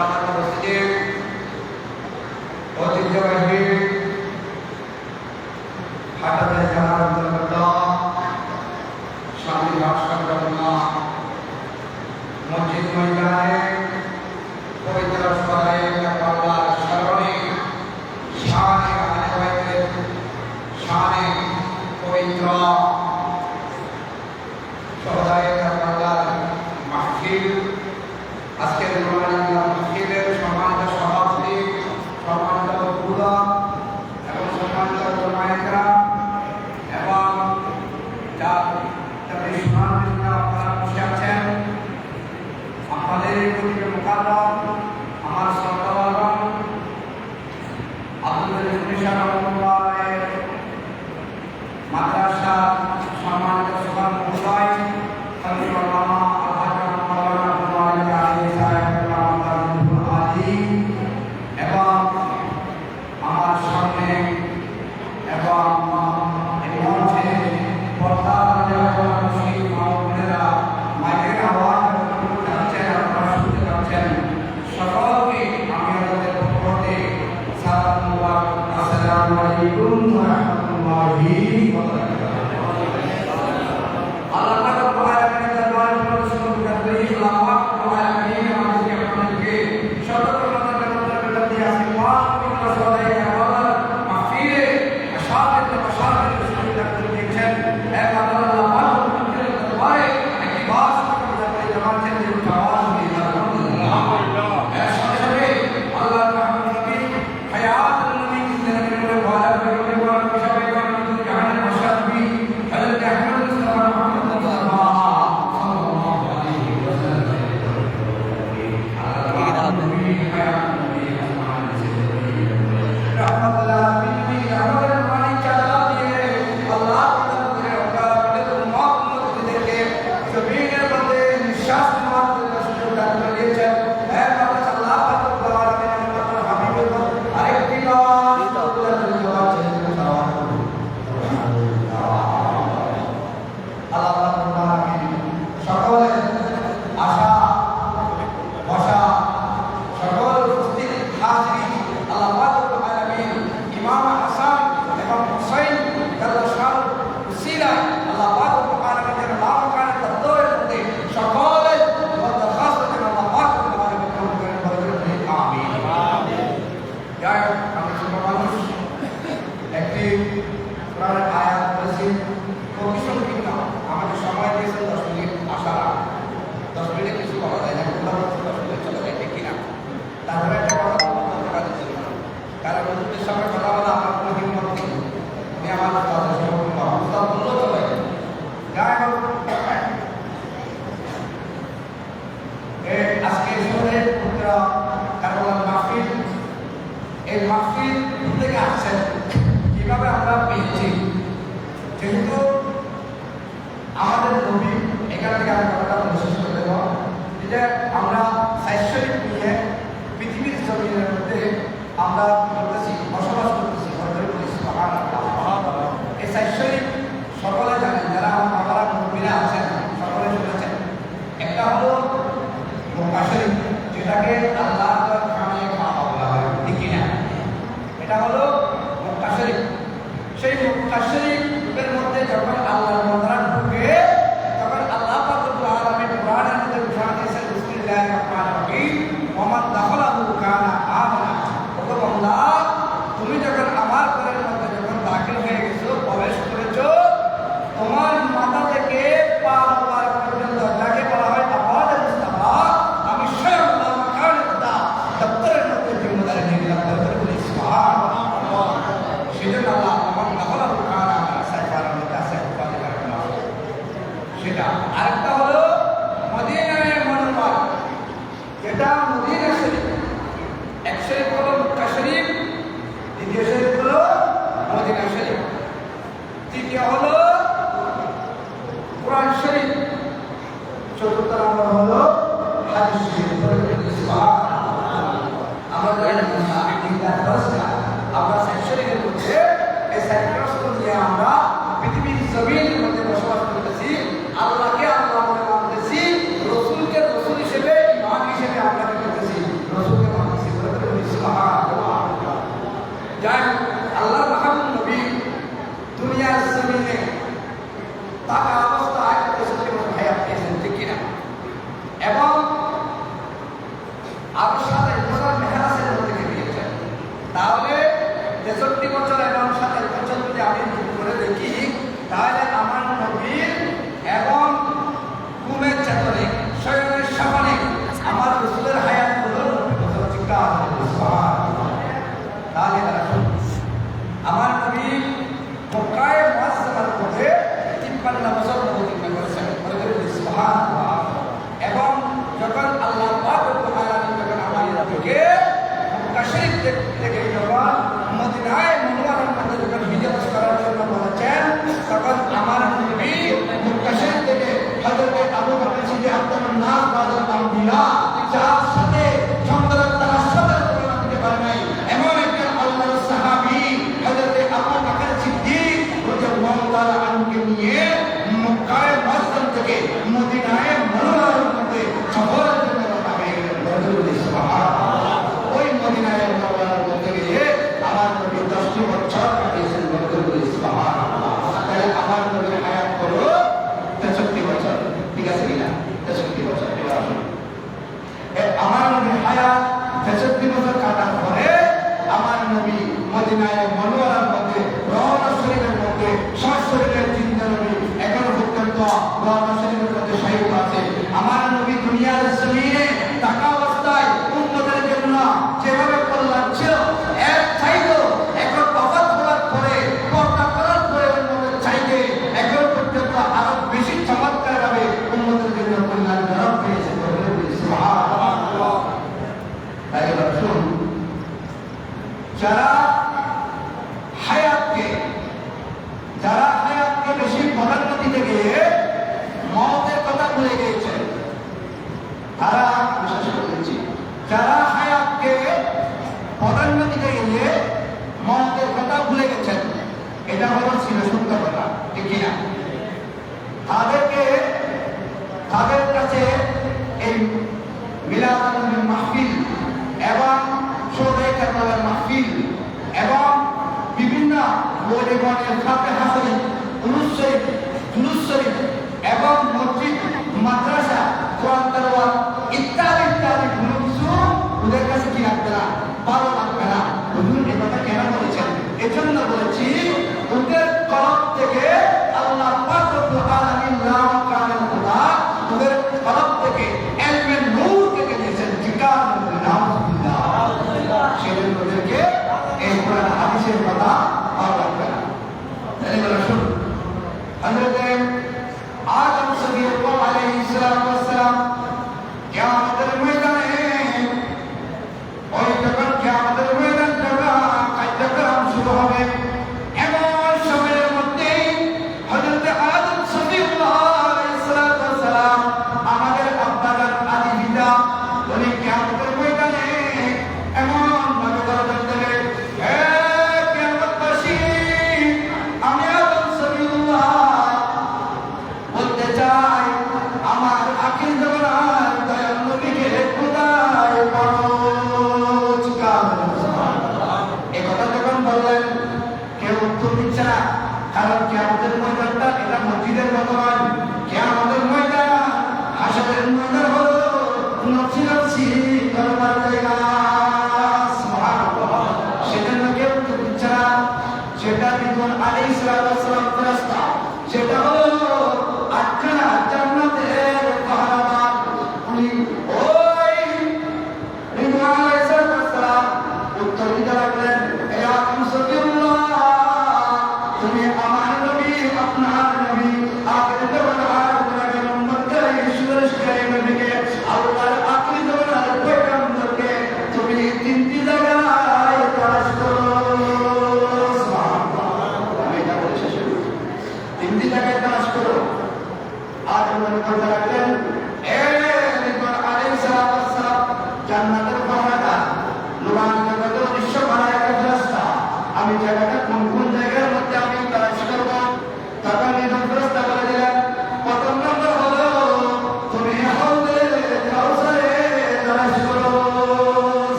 সম্মানিত উপস্থিতি, ঐতিহ্যবাহী হাটাজারি থানার অন্তর্গত শান্তি সংলগ্ন মসজিদ ময়দানে পবিত্র সরায়ে কারবালার স্মরণে শানে আহলে বাইতের শানে পবিত্র সরায়ে কারবালার মাহফিল আজকের মাহফিলের সম্মানিত সভাপতি, সম্মানিত বক্তা এবং সম্মানিত উলামায়ে এবং যাদের শোনার জন্য আপনারা বসে আছেন, আপনাদের প্রতি মুকাররম আমার শ্রদ্ধাভাজন আব্দুল নিশান রহমাতুল্লাহের মাদ্রাসা সম্মানিত সুলতান মহোদয় আল্লামা এবং আমার সামনে এবং মঞ্চে পর্দার মাইকের আওয়াজ যাচ্ছেন, আপনারা শুনতে পাচ্ছেন, সকলকে আমি আমাদের পক্ষ থেকে আসসালামু আলাইকুম ওয়া রাহমাতুল্লাহি ওয়া বারাকাতুহু। আল্লাহ তাআলা আমাদের দরবারে প্রদর্শন করতে ইসলাম এই মাহফিল থেকে আসছেন কিভাবে আমরা পেয়েছি, যেহেতু আমাদের নবী এখান থেকে আমি কথাটা বিশেষ করে দেব যে আমরা শৈশরিক নিয়ে পৃথিবীর জমিনের মধ্যে আমরা করতেছি, বসবাস করতেছি। এই শৈশরিক সকলে জানেন, যারা আমার বাবারা নবীরা আছেন সকলে শুনেছেন। একটা হলো মক্কা শরীফ, যেটাকে আল্লাহ এটা হলো মক্কা শরীফ। সেই মক্কা শরীফের মধ্যে যখন আল্লাহর বান্দারা ঢুকে, তখন আল্লাহ পাক রব্বুল আলামিন কোরআনের মধ্যে ঘোষণা দিয়েছেন, বিসমিল্লাহির রহমানির রহিম, ওয়া মান দাখালাহু কানা আমানা। ওগো বান্দা, তুমি যখন আমার ঘরের মধ্যে যখন দাখিল হয়ে গেছো, প্রবেশ করেছো, তোমার মাথা থেকে পা মোবারক পর্যন্ত যাকে বলা হয় আওয়াজের মুস্তাফা, আমি স্বয়ং আল্লাহ কানের খোদা দপ্তরের মধ্যে জিম্মেদারি নিয়ে নিলাম। সেটা আরেকটা হলো মদিনায়ে মুনাওয়ারা, যেটা মদিনা শরীফ। এক শরীফ হলো মক্কা শরীফ, দ্বিতীয় শরীফ হলো মদিনা শরীফ, তৃতীয় হলো কোরআন শরীফ, চতুর্থ নম্বর হলো হাদিস শরীফ। আমরা শরীফের মধ্যে এই সাইক্রোস্কোপ নিয়ে আমরা পৃথিবীর জমিনের মধ্যে বসবাস করতেছি। আল্লাহকে আল্লাহ বলে মানতেছি, রসুলকে রসুল হিসেবে ইমান হিসেবে আমরা করতেছি। রসুল তাহলে 63 বছর এবং 27 বছর যদি আমি যোগ করে দেখি, তাহলে আমার নবীর এবং ঘুমের চেতনে শরীরের সামনে আমার রসুলের হায়াত হলো 90 বছর। চিন্তা তাহলে আমার নবী মক্কায় মুআজ্জামার মধ্যে 53 বছর নবুয়ত করেছেন। সুবহানাল্লাহ। এবং যখন আল্লাহ পাক রব্বুল আলামিন যখন আমার নবীকে মক্কা শরীফ থেকে যখন মদিনায় মুনাওয়ারার মধ্যে যখন হিজরত করার জন্য বলেছেন, তখন আমার নবী মক্কা শরীফ থেকে হযরত আবু বকর সিদ্দিক আব্দুল নাস বাদল আম্বিয়া যার সাথে সংগ্রাম তারা সাথে দিতে পারে নাই, এমন একজন আল্লাহর সাহাবী হযরত আবু বকর সিদ্দিক রাদিয়াল্লাহু তাআলা আনহুকে নিয়ে মক্কায় মুআজ্জাম থেকে মদিনায় মুনাওয়ারার মধ্যে সফরের জন্য রওনা হয়ে গেলেন। সুবহানাল্লাহ। ওই মদিনায় মুনাওয়ারার মধ্যে গিয়ে আমার নবী 10টি বছর কাটিয়েছেন। সুবহানাল্লাহ। তাহলে আমার নবীর হায়াত হলো 63 বছর। ঠিক আছে কিনা? 63 বছর। আমার নবীর হায়াত 63 বছর কাটার পরে আমার নবী মদিনায় মুনাওয়ারার মধ্যে রওনা শরীফের মধ্যে শরীরের চিন্তা নবী এখনো পর্যন্ত রওনা শরীফের মধ্যে শহীদ আছে। আমার নবী দুনিয়ার জমিনে থাকা অবস্থায় উম্মতের জন্য যেভাবে কল্যাণ ছিল, এর চাইতে এখন ওফাত হওয়ার পরে পর্দা করার পরে উম্মতের চাইতে এখন পর্যন্ত আরো বেশি চমৎকারভাবে উম্মতের জন্য কল্যাণ ধরন পেয়েছে। সুবহানাল্লাহ। তাই রাসূল যারা হায়াতকে বেশি প্রাধান্য দিতে গিয়ে মওতের কথা ভুলে গিয়েছে, তারা বিশ্বাস করেছি। যারা হায়াতকে প্রাধান্য দিতে গিয়ে মওতের কথা ভুলে গেছেন, এটা হলো ছিল সত্য কথা। ঠিক কিনা? তাদের কাছে এই মিলাদুল মাহফিল এবং শোভায় কারবালার মাহফিল এবং বিভিন্ন ওলিগণের ফাতিহা শরীফ, দুরূদ শরীফ এবং মসজিদ, মাদ্রাসা, কোরআন তেলাওয়াত ইত্যাদি ইত্যাদি কোনো কিছু ওদের কাছে কি লাগবে না, ভালো লাগবে না। হুজুর এই কথা কেন বলেছেন? এজন্য বলেছি, ওদের কলব থেকে আল্লাহ পাক রব্বুল আলামিন নামকানের খোদা ওদের কলব থেকে ইলমের নূর থেকে দিয়েছেন। জিকার নাউযুবিল্লাহ। সেজন্য ওদেরকে এই কোরআন হাদিসের কথা ভালো লাগবে না। তাই রাসূল হযরত আদম সাল্লাল্লাহু আলাইহি ওয়াসাল্লাম কিয়ামতের ময়দানে ওই যখন কিয়ামতের ময়দান কার্যক্রম শুরু হবে, এমন সময়ের মধ্যে হযরত আদম সাল্লাল্লাহু আলাইহি ওয়াসাল্লাম আমাদের আব্বাজান আদি পিতা উনি কিয়ামতের ময়দানে এমন ভাবে গর্জন দেবে, হে কিয়ামতবাসী, আমি আদম সাল্লাল্লাহু বলতে চাই আমার আখির জামানার দয়াল নবীকে খোদায় পরোজ কার। এই কথা যখন বললেন কেউ উত্তর দিচ্ছে না, কারণ কিয়ামতের ময়দানটা এটা মসজিদের মতো নয়। কিয়ামতের ময়দান হাসরের ময়দান হলো নফসি নফসি করবার জায়গা। সুবহানাল্লাহ। সেজন্য কেউ উত্তর দিচ্ছে না। সেটা বিদুন আলাইহিস সালাম ফেরেশতা, সেটা হলো আটখানা জান্নাতের পাহারাদার। উনি ওই বিদুন আলাইহিস সালাম উত্তর দিতে লাগলেন, হে আদম সাল্লাল্লাহু, তুমি আমার নবী, আপনার নবী, আখির জামানার গুনাহগার উম্মতকে সুরেশকারী নবীকে, আল্লাহর আখির জামানার পয়গম্বরকে তুমি তিনটি জায়গায় তালাশ করো। আমি এটা বলে শেষ করি, তিনটি জায়গায় তালাশ করো। আর মনে করতে লাগলেন, এ বিদুন আলাইহিস সালাম জান্নাতের পাহারাদার, নুরানি জগতের দৃশ্য বানায় একটা ফেরেশতা, আমি জায়গাটা কোন কোন জায়গার মধ্যে আমি তালাশ করব? তখন বিদুন ফেরেশতা বলে দিলেন, প্রথম নম্বর হলো তুমি হাউজে কাউসারে তালাশ করো।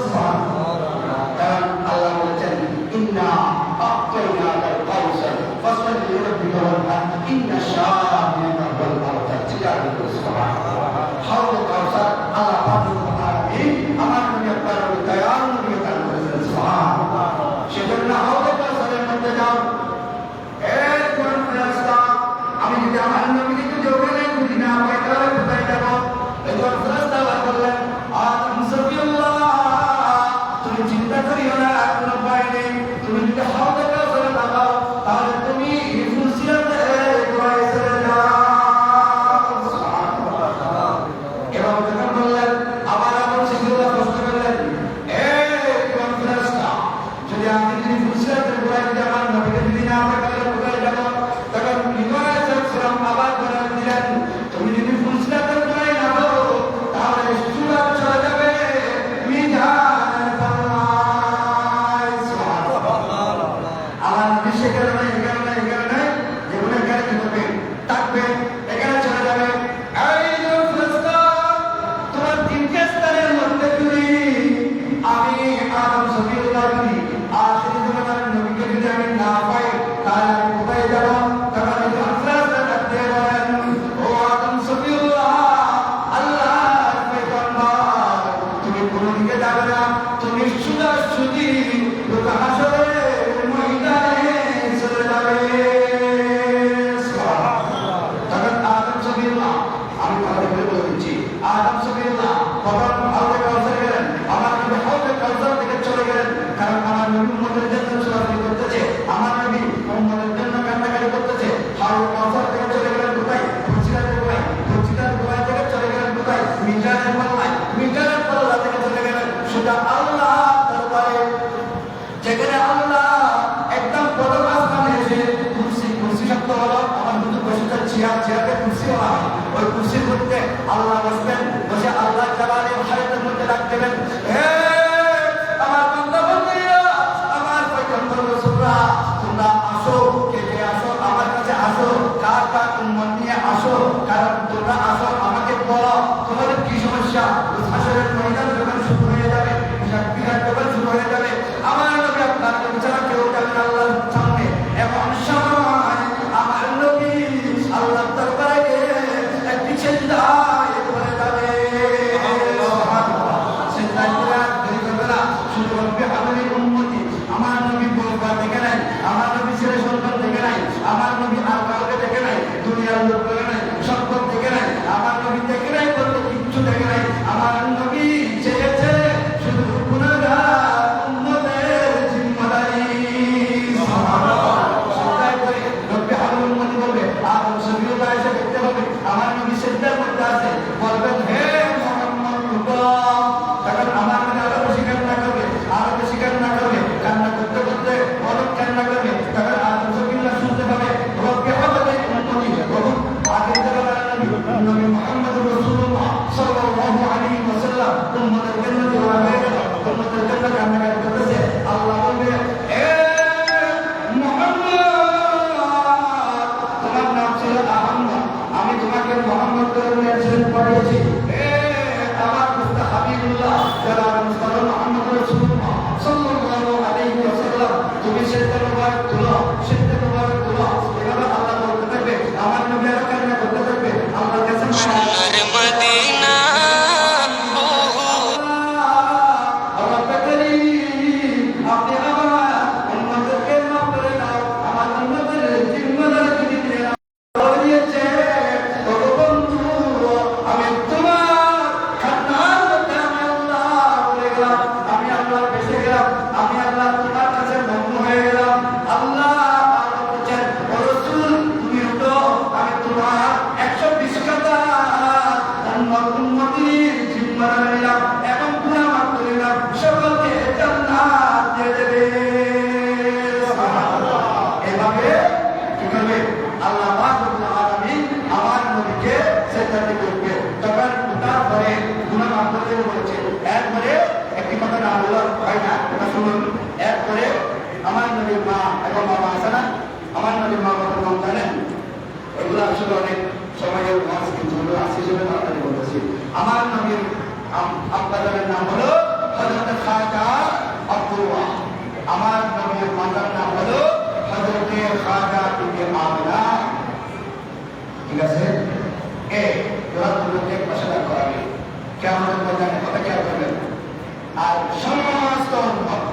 সুবহানাল্লাহ। লোকে হাসরের ময়দানে চলে যাবে। তখন আদম সফিউল্লাহ, আমি কথা বলে দিচ্ছি, আদম সফিউল্লাহ তখন হাউজে কাউসার গেলেন, আমার নবী হাউজে কাউসার থেকে চলে গেলেন, কারণ আমার নবী উম্মতের জন্য ছোটাছুটি করতেছে, আমার নবী উম্মতের জন্য কান্নাকাটি করতেছে। হাউজে কাউসার থেকে চলে গেলেন কোথায়? ফুলসিরাতের গোড়ায়, ফুলসিরাতের গোড়ায় থেকে চলে গেলেন কোথায়? মিজানের পাল্লায়, মিজানের পাল্লা থেকে চলে গেলেন সোজা আল্লাহ দরবারে, যেখানে আল্লাহ একদম প্রথম আসমানে এসে কুরসি, কুরসি শব্দ হলো আমার দুটো বসে চেয়ার, চেয়ারকে কুরসি বলা হয়। ওই কুরসির মধ্যে আল্লাহ বসবেন, বসে আল্লাহ জালালের হায়াতের মধ্যে ডাক দেবেন, হে আমার বান্দা বান্দীরা, আমার পয়গম্বর রাসূলরা, তোমরা আসো, কে কে আসো আমার কাছে আসো, কার কার উম্মত নিয়ে আসো, কারণ তোমরা আসো আমাকে বলো তোমাদের কি সমস্যা। হাসরের ময়দান যখন শুরু হয়ে যাবে, বিরাট যখন শুরু হয়ে যাবে, আমার নবী আপনার নবী ছাড়া কেউ যাবে না আল্লাহর সামনে। এমন সময় আমার নবী আল্লাহর দরবারে গিয়ে একটি সিজদায় পড়ে যাবে। সিজদায় পড়ে আর দেরি করবে না, শুধু রব্বি হাবলি উম্মতি, আমার নবী বলবা দেখে নাই, আমার নবী ছেলে সন্তান দেখে নাই, আমার নবী আর কাউকে দেখে নাই, দুনিয়ার লোক দেখে নাই, সম্পদ দেখে নাই, আমার নবী দেখে নাই বলতে কিচ্ছু দেখে নাই। আমার নবী চেয়েছে শুধু গুনাহগার উম্মতের জিম্মাদারি। সিজদায় পড়ে রব্বি হাবলি উম্মতি বলবে, আদম সফিউল্লাহ এসে দেখতে হবে আমার নবী সিজদার মধ্যে আছে, বলবেন হে মুহাম্মদ উঠো। তখন আমার নবী আরো বেশি কান্না করবে, আরো বেশি কান্না করবে, কান্না করতে করতে অনেক কান্না করবে। তখন আদম সফিউল্লাহ শুনতে পাবে রব্বি হাবলি উম্মতি, প্রভু আগে থেকে নবী মুহাম্মদ রাসূলুল্লাহ সাল্লাল্লাহু আলাইহি ওয়াসাল্লাম উম্মতের জন্য দোয়া হয়ে গেল, উম্মতের জন্য কান্নাকাটি করতেছে। আল্লাহ বলবে, হে মুহাম্মদ, তোমার নাম ছিল আহমদ, আমি তোমাকে মুহাম্মদ করে মেনশন করেছি। হে আমার মুস্তা হাবিবুল্লাহ জনাব মুস্তাফা মুহাম্মদ রাসূলুল্লাহ সাল্লাল্লাহু আলাইহি ওয়াসাল্লাম, তুমি সিজদা মুবারক তুলো, সিজদা মুবারক তুলো। এভাবে আল্লাহ বলতে থাকবে, আমার নবী আর কান্না করতে থাকবে, আল্লাহর কাছে সোনার মদিনা রব্বে করিম, আপনি আমার উম্মতকে মাফ করে দাও, আমার উম্মতের জিম্মাদারি যদি নিয়ে নাও। বলিয়েছে, ও বন্ধু, আমি তোমার খান্নার মধ্যে আমি আল্লাহ বলে গেলাম, আমি আল্লাহ বেঁচে গেলাম, আমি আল্লাহ তোমার কাছে মগ্ন হয়ে গেলাম। আল্লাহ বলছেন, ও রাসূল তুমি উঠো, আমি তোমার 120 কথা উম্মতির জিম্মাদারি নিলাম এবং গুনাহ মাফ করে দিলাম, সকলকে জান্নাত দিয়ে দেবে। এভাবে কি করবে? আল্লাহ পাক রব্বুল আলামিন আমার নবীকে সিজদাতে করবে। তখন উঠার পরে গুনাহ মাফ করে দেবে বলেছে। এরপরে একটি কথা না বললে হয় না, এটা শুনুন। এরপরে আমার নবীর মা এবং বাবা আছে না, আমার নবীর মা বাবার নাম জানেন? এগুলো আসলে অনেক সময়ের মাস, কিন্তু আসি জন্য তাড়াতাড়ি বলতেছি। আমার নবীর আব্বাজানের নাম হলো হযরত খাজা আব্দুল্লাহ, আমার নবীর মাতার নাম হলো হযরত খাজা বিবি আমিনা। ঠিক আছে, ওরা দুটোকে পাশে রাখা হবে, কিয়ামতের ময়দানে কথা খেয়াল করবেন। আর সমস্ত উম্মত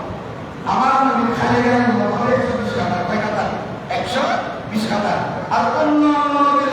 আমার নবীর খালি গেলেন 120 কাতার, কয় কাতার? 120 কাতার। আর অন্য নবীর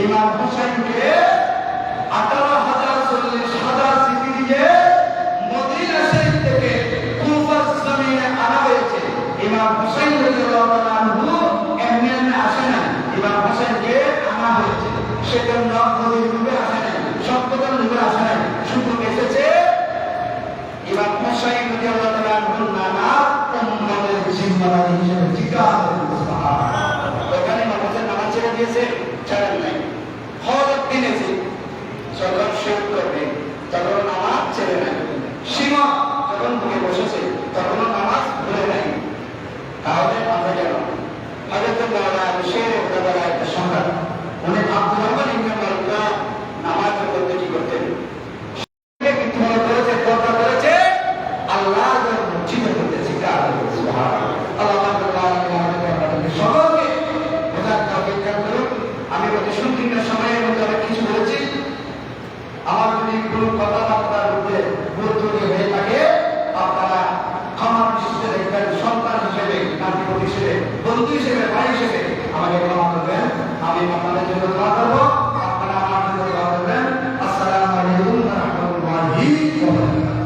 ইমাম হোসেনকে 18,000 সিটি দিয়ে মদিনা শরীফ থেকে কুফার জমিনে আনা হয়েছে। ইমাম হোসেন রাদিয়াল্লাহু তাআলা আনহু এমনি আসে না, ইমাম হোসেনকে আনা হয়েছে। সেজন্য নদীর রূপে আসে না, সত্যতার রূপে আসে না, শুধু এসেছে ইমাম হোসেন রাদিয়াল্লাহু তাআলা আনহু নানা উম্মতের জিম্মাদারি হিসেবে জিজ্ঞাসা করেন। সুবহানাল্লাহ। ওখানে ইমাম হোসেন নামাজ ছেড়ে দিয়েছে, ছাড়েন নাই। হজরত দিনেছে যখন শেখ করবে তখন নামাজ ছেড়ে নাই। সীমা যখন বুকে বসেছে তখন নামাজ ভুলে নাই। তাহলে আমরা কেন হযরত মাওলানা শের দাদারা একটা সংখ্যা উনি আব্দুর রহমান ইবনে মারুফা নামাজ পড়তে কি করতেন? মনে করেছে কথা করেছে আল্লাহ মসজিদ করতেছে কাজ করতেছে। সুবহানাল্লাহ। আল্লাহ আমাদের সকলকে বোঝার তৌফিক দান করুন। আমি অতি সংকীর্ণ সময়ের মধ্যে অনেক কিছু বলেছি। আমার যদি কোনো কথাবার্তার মধ্যে গুরুত্ব হয়ে থাকে আপনারা ক্ষমা দৃষ্টিতে দেখবেন। সন্তান হিসেবে, নাতি হিসেবে, বন্ধু হিসেবে, ভাই হিসেবে আমাকে ক্ষমা করবেন। আমি আপনাদের জন্য দোয়া করবো, আপনারা আমার জন্য দোয়া করবেন। আসসালামু আলাইকুম ওয়া রাহমাতুল্লাহি ওয়া বারাকাতুহু।